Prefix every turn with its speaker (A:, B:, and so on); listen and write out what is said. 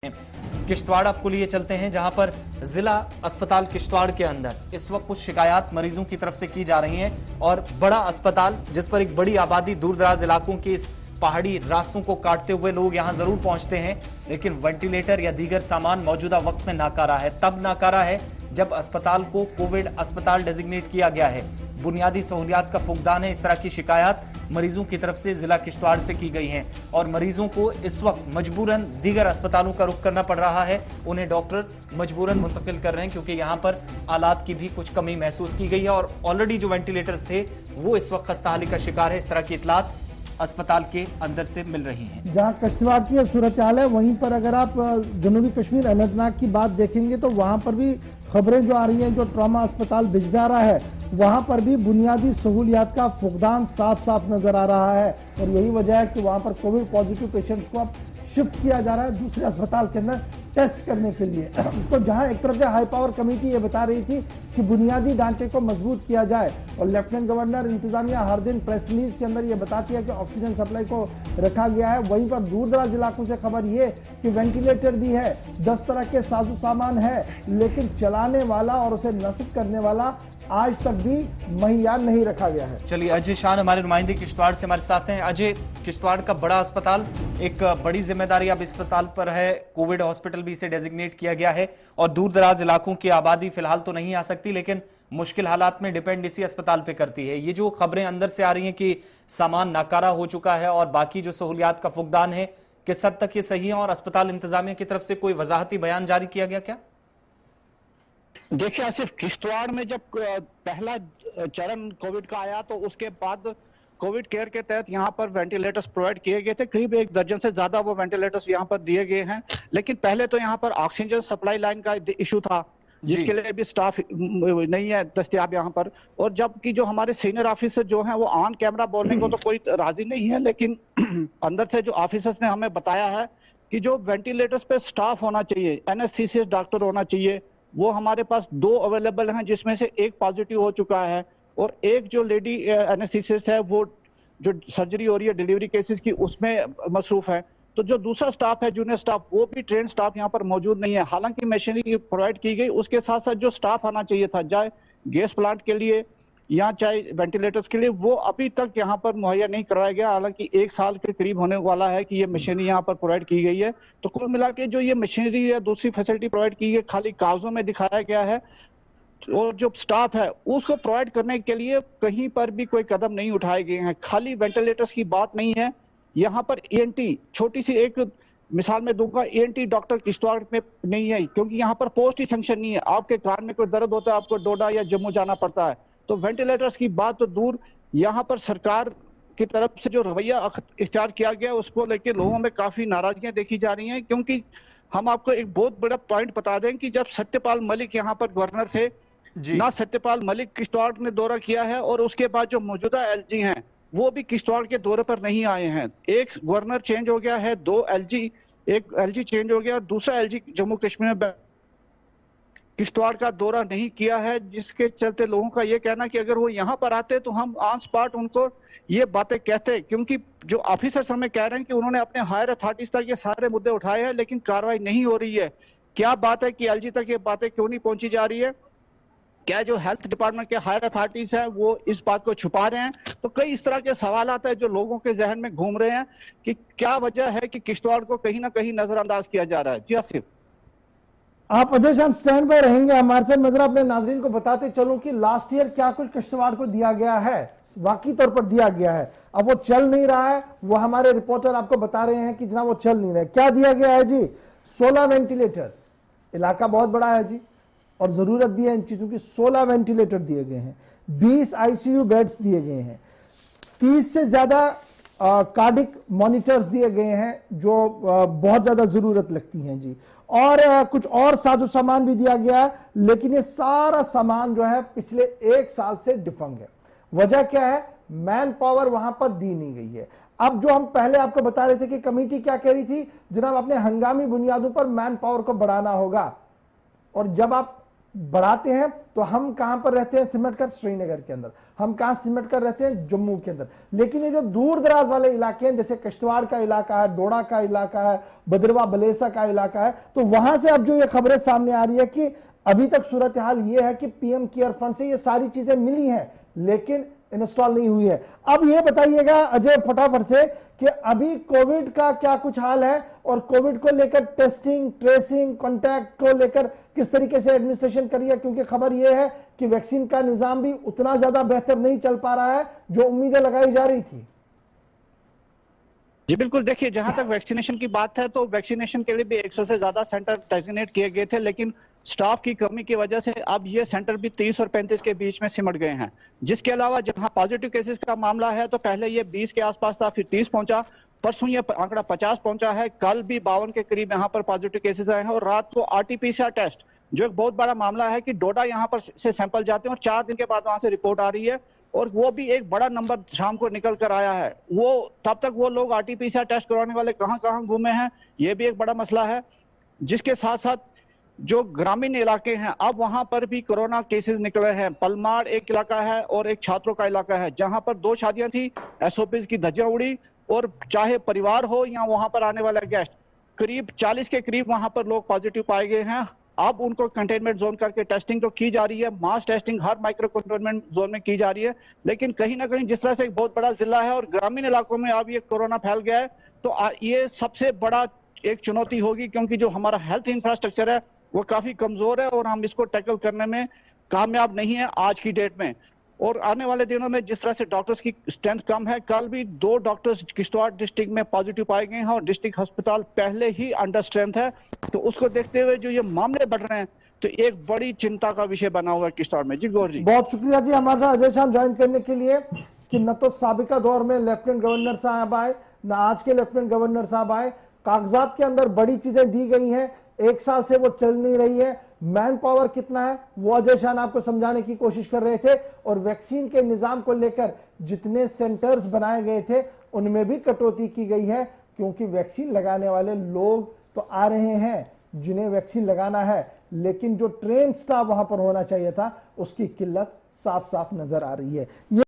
A: किश्तवाड़ आपको लिए चलते हैं, जहां पर जिला अस्पताल किश्तवाड़ के अंदर इस वक्त कुछ शिकायत मरीजों की तरफ से की जा रही हैं और बड़ा अस्पताल जिस पर एक बड़ी आबादी दूर दराज इलाकों के इस पहाड़ी रास्तों को काटते हुए लोग यहां जरूर पहुंचते हैं, लेकिन वेंटिलेटर या दीगर सामान मौजूदा वक्त में नाकारा है। तब नाकारा है जब अस्पताल को कोविड अस्पताल डेजिग्नेट किया गया है। बुनियादी सहूलियात का फुकदान है, इस तरह की शिकायत मरीजों की तरफ से जिला किश्तवाड़ से की गई हैं और मरीजों को इस वक्त मजबूरन दीगर अस्पतालों का रुख करना पड़ रहा है। उन्हें डॉक्टर मजबूरन मुंतकिल कर रहे हैं क्योंकि यहां पर आलात की भी कुछ कमी महसूस की गई है और ऑलरेडी जो वेंटिलेटर्स थे वो इस वक्त खस्ताहाली का शिकार है। इस तरह की इतलात अस्पताल के अंदर से मिल रही हैं।
B: जहां किश्तवाड़ की सूरत हाल है, वहीं पर अगर आप जनूबी कश्मीर अनंतनाग की बात देखेंगे तो वहां पर भी खबरें जो आ रही हैं, जो ट्रॉमा अस्पताल बिजबिहारा है वहां पर भी बुनियादी सहूलियात का फुकदान साफ साफ नजर आ रहा है और यही वजह है कि वहां पर कोविड पॉजिटिव पेशेंट्स को अब शिफ्ट किया जा रहा है दूसरे अस्पताल के अंदर टेस्ट करने के लिए। तो जहां एक तरफ से हाई पावर कमेटी ये बता रही थी कि बुनियादी ढांचे को मजबूत किया जाए और लेफ्टिनेंट गवर्नर इंतजामिया हर दिन प्रेस रिलीज के अंदर ये बताती है कि ऑक्सीजन सप्लाई को रखा गया है, वहीं पर दूर दराज इलाकों से खबर ये कि वेंटिलेटर भी है, 10 तरह के साजो सामान है, लेकिन चलाने वाला और उसे नस्ब करने वाला आज तक भी मुहैया नहीं रखा गया है।
A: चलिए, अजय शान हमारे नुमाइंदे किश्तवाड़ से हमारे साथ हैं। अजय, किश्तवाड़ का बड़ा अस्पताल, एक बड़ी जिम्मेदारी अब इस अस्पताल पर है, कोविड हॉस्पिटल भी इसे डेजिग्नेट किया गया है और दूर दराज इलाकों की आबादी फिलहाल तो नहीं आ सकती, लेकिन मुश्किल हालात में डिपेंड इसी अस्पताल पे करती है। ये जो खबरें अंदर से आ रही हैं कि सामान नाकारा हो चुका है और बाकी जो सहूलियात का फुकदान है, किस हद तक ये सही है और अस्पताल इंतजामिया की तरफ से कोई वजाहती बयान जारी किया गया क्या?
C: देखिए आसिफ, किश्तवाड़ में जब पहला चरण कोविड का आया तो उसके बाद कोविड केयर के तहत यहाँ पर वेंटिलेटर्स प्रोवाइड किए गए थे। करीब 1 दर्जन से ज्यादा वो वेंटिलेटर्स यहाँ पर दिए गए हैं, लेकिन पहले तो यहाँ पर ऑक्सीजन सप्लाई लाइन का इशू था जिसके लिए भी स्टाफ नहीं है दस्तियाब यहाँ पर। और जबकि जो हमारे सीनियर ऑफिसर जो हैं वो ऑन कैमरा बोलने को तो कोई राजी नहीं है, लेकिन अंदर से जो ऑफिसर्स ने हमें बताया है कि जो वेंटिलेटर्स पे स्टाफ होना चाहिए, एनेस्थीसिया डॉक्टर होना चाहिए, वो हमारे पास 2 अवेलेबल हैं, जिसमें से एक पॉजिटिव हो चुका है और एक जो लेडी एनेस्थीसिस्ट है वो जो सर्जरी हो रही है डिलीवरी केसेस की उसमें मसरूफ है। तो जो दूसरा स्टाफ है, जूनियर स्टाफ, वो भी ट्रेन स्टाफ यहाँ पर मौजूद नहीं है। हालांकि मशीनरी प्रोवाइड की गई, उसके साथ साथ जो स्टाफ आना चाहिए था, चाहे गैस प्लांट के लिए या चाहे वेंटिलेटर्स के लिए, वो अभी तक यहाँ पर मुहैया नहीं करवाया गया। हालांकि 1 साल के करीब होने वाला है कि ये मशीनरी यहाँ पर प्रोवाइड की गई है। तो कुल मिला के जो ये मशीनरी या दूसरी फैसिलिटी प्रोवाइड की गई खाली कागजों में दिखाया गया है और जो स्टाफ है उसको प्रोवाइड करने के लिए कहीं पर भी कोई कदम नहीं उठाए गए हैं। खाली वेंटिलेटर्स की बात नहीं है, यहाँ पर ENT, छोटी सी एक मिसाल में दूंगा, ENT डॉक्टर किश्तवाड़ में नहीं है क्योंकि यहाँ पर पोस्ट ही सैंक्शन नहीं है। आपके कान में कोई दर्द होता है, आपको डोडा या जम्मू जाना पड़ता है। तो वेंटिलेटर्स की बात तो दूर, यहाँ पर सरकार की तरफ से जो रवैया इख्तियार किया गया उसको लेकर लोगों में काफी नाराजगियां देखी जा रही हैं। क्योंकि हम आपको एक बहुत बड़ा पॉइंट बता दें कि जब सत्यपाल मलिक यहाँ पर गवर्नर थे, ना सत्यपाल मलिक किश्तवाड़ ने दौरा किया है और उसके बाद जो मौजूदा LG हैं वो भी किश्तवाड़ के दौरे पर नहीं आए हैं। एक गवर्नर चेंज हो गया है, 2 LG, एक LG चेंज हो गया और दूसरा LG जम्मू कश्मीर में किश्तवाड़ का दौरा नहीं किया है, जिसके चलते लोगों का ये कहना कि अगर वो यहाँ पर आते तो हम ऑन स्पॉट उनको ये बातें कहते। क्योंकि जो ऑफिसर्स हमें कह रहे हैं कि उन्होंने अपने हायर अथॉरिटीज तक ये सारे मुद्दे उठाए हैं लेकिन कार्रवाई नहीं हो रही है। क्या बात है कि LG तक ये बातें क्यों नहीं पहुंची जा रही है? क्या जो हेल्थ डिपार्टमेंट के हायर अथॉरिटीज हैं वो इस बात को छुपा रहे हैं? तो कई इस तरह के सवाल आते हैं जो लोगों के जहन में घूम रहे हैं कि क्या वजह है कि किश्तवाड़ को कहीं ना कहीं नजरअंदाज किया जा रहा है। जी आसिफ,
B: आप अजय शान स्टैंड बाय रहेंगे हमारे साथ, नजर अपने नाजरीन को बताते चलूं कि लास्ट ईयर क्या कुछ किश्तवाड़ को दिया गया है, वाकई तौर पर दिया गया है। अब वो चल नहीं रहा है, वो हमारे रिपोर्टर आपको बता रहे हैं कि जनाब वो चल नहीं रहा है। क्या दिया गया है जी? 16 वेंटिलेटर, इलाका बहुत बड़ा है जी और जरूरत भी है इन चीजों की। 16 वेंटिलेटर दिए गए हैं, 20 ICU बेड्स दिए गए हैं, 30 से ज्यादा कार्डिक मॉनिटर्स दिए गए हैं जो बहुत ज्यादा जरूरत लगती हैं जी, और कुछ और साजो सामान भी दिया गया है। लेकिन ये सारा सामान जो है पिछले 1 साल से डिफंग है। वजह क्या है? मैन पावर वहां पर दी नहीं गई है। अब जो हम पहले आपको बता रहे थे कि कमेटी क्या कह रही थी, जनाब अपने हंगामी बुनियादों पर मैन पावर को बढ़ाना होगा, और जब आप बढ़ाते हैं तो हम कहां पर रहते हैं सिमट कर? श्रीनगर के अंदर। हम कहां सिमट कर रहते हैं? जम्मू के अंदर। लेकिन ये जो दूर दराज वाले इलाके हैं, जैसे किश्तवाड़ का इलाका है, डोडा का इलाका है, भद्रवा बलेसा का इलाका है, तो वहां से अब जो ये खबरें सामने आ रही है कि अभी तक सूरत हाल ये है कि पीएम केयर फंड से ये सारी चीजें मिली हैं लेकिन इंस्टॉल नहीं हुई है। अब ये बताइएगा अजय फटाफट से कि अभी कोविड का क्या कुछ हाल है और कोविड को लेकर टेस्टिंग, ट्रेसिंग, कॉन्टैक्ट को लेकर किस तरीके से एडमिनिस्ट्रेशन करी है, क्योंकि खबर यह है कि वैक्सीन का निजाम भी उतना ज्यादा बेहतर नहीं चल पा रहा है जो उम्मीदें लगाई जा रही थी।
C: जी बिल्कुल, देखिए जहां तक वैक्सीनेशन की बात है तो वैक्सीनेशन के लिए भी 100 से ज्यादा सेंटर डेजिग्नेट किए गए थे, लेकिन स्टाफ की कमी की वजह से अब ये सेंटर भी 30 और 35 के बीच में सिमट गए हैं। जिसके अलावा जहां पॉजिटिव केसेस का मामला है तो पहले ये 20 के आसपास था, फिर 30 पहुंचा, परसों ये आंकड़ा 50 पहुंचा है, कल भी 52 के करीब यहाँ पर पॉजिटिव केसेस आए हैं। और रात को आरटीपीसीआर टेस्ट, जो एक बहुत बड़ा मामला है कि डोडा यहाँ पर से सैंपल जाते हैं और 4 दिन के बाद वहां से रिपोर्ट आ रही है, और वो भी एक बड़ा नंबर शाम को निकल कर आया है। वो तब तक वो लोग आरटीपीसीआर टेस्ट करवाने वाले कहां कहां घूमे हैं, ये भी एक बड़ा मसला है। जिसके साथ साथ जो ग्रामीण इलाके हैं अब वहां पर भी कोरोना केसेस निकले हैं। पलमाड़ एक इलाका है और एक छात्रों का इलाका है जहां पर 2 शादियां थी, एसओपीज की धज्जियां उड़ी, और चाहे परिवार हो या वहां पर आने वाले गेस्ट, करीब 40 के करीब वहां पर लोग पॉजिटिव पाए गए हैं। अब उनको कंटेनमेंट जोन करके टेस्टिंग तो की जा रही है, मास टेस्टिंग हर माइक्रो कंटेनमेंट जोन में की जा रही है, लेकिन कहीं ना कहीं जिस तरह से एक बहुत बड़ा जिला है और ग्रामीण इलाकों में अब ये कोरोना फैल गया है, तो ये सबसे बड़ा एक चुनौती होगी, क्योंकि जो हमारा हेल्थ इंफ्रास्ट्रक्चर है वो काफी कमजोर है और हम इसको टैकल करने में कामयाब नहीं है आज की डेट में। और आने वाले दिनों में जिस तरह से डॉक्टर्स की स्ट्रेंथ कम है, कल भी 2 डॉक्टर्स किश्तवाड़ डिस्ट्रिक्ट में पॉजिटिव पाए गए हैं और डिस्ट्रिक्ट अस्पताल पहले ही अंडर स्ट्रेंथ है। तो उसको देखते हुए जो ये मामले बढ़ रहे हैं तो एक बड़ी चिंता का विषय बना हुआ है किश्तवाड़ में। जी गौर जी,
B: बहुत शुक्रिया जी हमारे साथ अजय शाह ज्वाइन करने के लिए। कि न तो साबिका दौर में लेफ्टिनेंट गवर्नर साहब आए, न आज के लेफ्टिनेंट गवर्नर साहब आए, कागजात के अंदर बड़ी चीजें दी गई हैं, 1 साल से वो चल नहीं रही है। मैन पावर कितना है वो अजय शाह आपको समझाने की कोशिश कर रहे थे, और वैक्सीन के निजाम को लेकर जितने सेंटर्स बनाए गए थे उनमें भी कटौती की गई है, क्योंकि वैक्सीन लगाने वाले लोग तो आ रहे हैं जिन्हें वैक्सीन लगाना है, लेकिन जो ट्रेन स्टाफ वहां पर होना चाहिए था उसकी किल्लत साफ साफ नजर आ रही है।